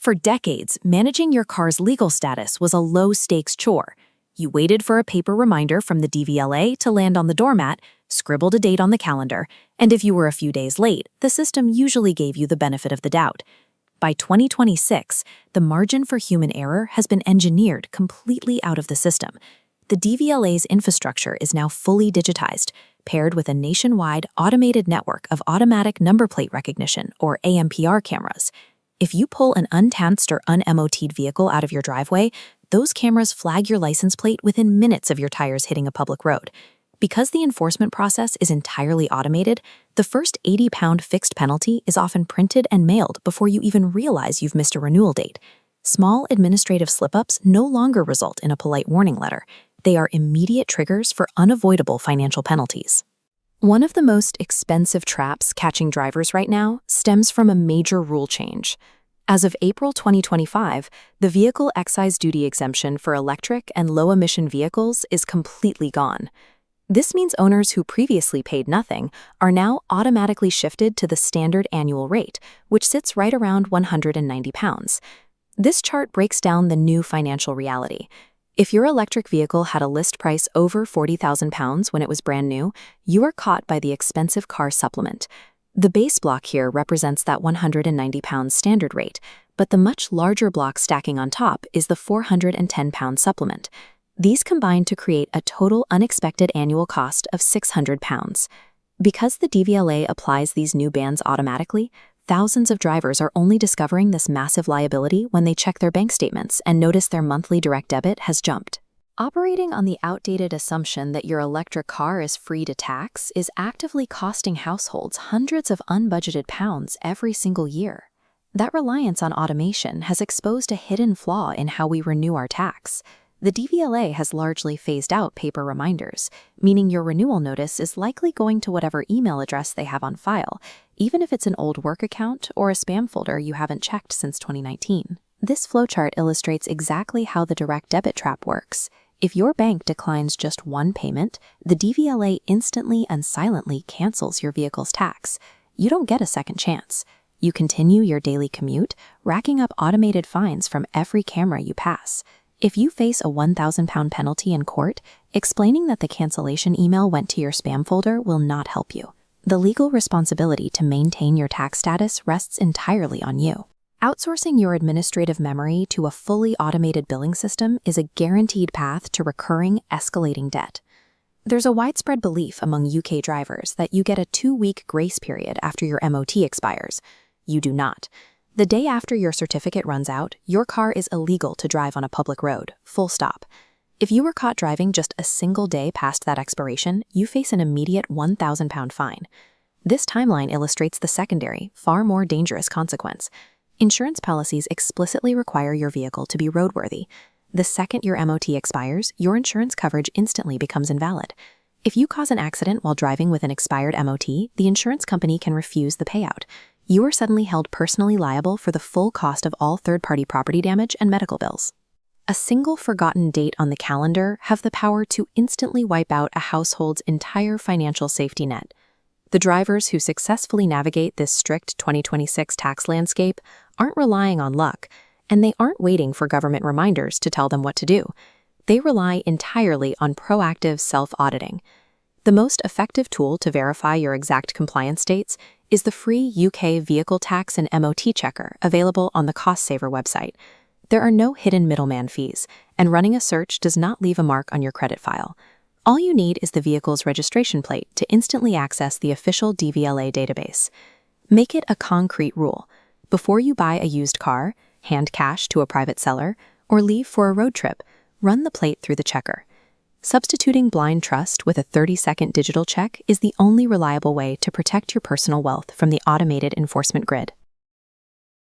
For decades, managing your car's legal status was a low-stakes chore. You waited for a paper reminder from the DVLA to land on the doormat, scribbled a date on the calendar, and if you were a few days late, the system usually gave you the benefit of the doubt. By 2026, the margin for human error has been engineered completely out of the system. The DVLA's infrastructure is now fully digitized, paired with a nationwide automated network of automatic number plate recognition, or ANPR cameras. If you pull an untaxed or un-MOT'd vehicle out of your driveway, those cameras flag your license plate within minutes of your tires hitting a public road. Because the enforcement process is entirely automated, the first 80-pound fixed penalty is often printed and mailed before you even realize you've missed a renewal date. Small administrative slip-ups no longer result in a polite warning letter. They are immediate triggers for unavoidable financial penalties. One of the most expensive traps catching drivers right now stems from a major rule change. As of April 2025, the vehicle excise duty exemption for electric and low-emission vehicles is completely gone. This means owners who previously paid nothing are now automatically shifted to the standard annual rate, which sits right around £190. This chart breaks down the new financial reality. If your electric vehicle had a list price over £40,000 when it was brand new, you are caught by the expensive car supplement. The base block here represents that £190 standard rate, but the much larger block stacking on top is the £410 supplement. These combine to create a total unexpected annual cost of £600. Because the DVLA applies these new bands automatically, thousands of drivers are only discovering this massive liability when they check their bank statements and notice their monthly direct debit has jumped. Operating on the outdated assumption that your electric car is free to tax is actively costing households hundreds of unbudgeted pounds every single year. That reliance on automation has exposed a hidden flaw in how we renew our tax. The DVLA has largely phased out paper reminders, meaning your renewal notice is likely going to whatever email address they have on file, even if it's an old work account or a spam folder you haven't checked since 2019. This flowchart illustrates exactly how the direct debit trap works. If your bank declines just one payment, the DVLA instantly and silently cancels your vehicle's tax. You don't get a second chance. You continue your daily commute, racking up automated fines from every camera you pass. If you face a £1,000 penalty in court, explaining that the cancellation email went to your spam folder will not help you. The legal responsibility to maintain your tax status rests entirely on you. Outsourcing your administrative memory to a fully automated billing system is a guaranteed path to recurring, escalating debt. There's a widespread belief among UK drivers that you get a 2-week grace period after your MOT expires. You do not. The day after your certificate runs out, your car is illegal to drive on a public road, full stop. If you were caught driving just a single day past that expiration, you face an immediate £1,000 fine. This timeline illustrates the secondary, far more dangerous consequence. Insurance policies explicitly require your vehicle to be roadworthy. The second your MOT expires, your insurance coverage instantly becomes invalid. If you cause an accident while driving with an expired MOT, the insurance company can refuse the payout. You are suddenly held personally liable for the full cost of all third-party property damage and medical bills. A single forgotten date on the calendar has the power to instantly wipe out a household's entire financial safety net. The drivers who successfully navigate this strict 2026 tax landscape aren't relying on luck, and they aren't waiting for government reminders to tell them what to do. They rely entirely on proactive self-auditing. The most effective tool to verify your exact compliance dates is the free UK Vehicle Tax and MOT Checker available on the Cost Saver website. There are no hidden middleman fees, and running a search does not leave a mark on your credit file. All you need is the vehicle's registration plate to instantly access the official DVLA database. Make it a concrete rule. Before you buy a used car, hand cash to a private seller, or leave for a road trip, run the plate through the checker. Substituting blind trust with a 30-second digital check is the only reliable way to protect your personal wealth from the automated enforcement grid.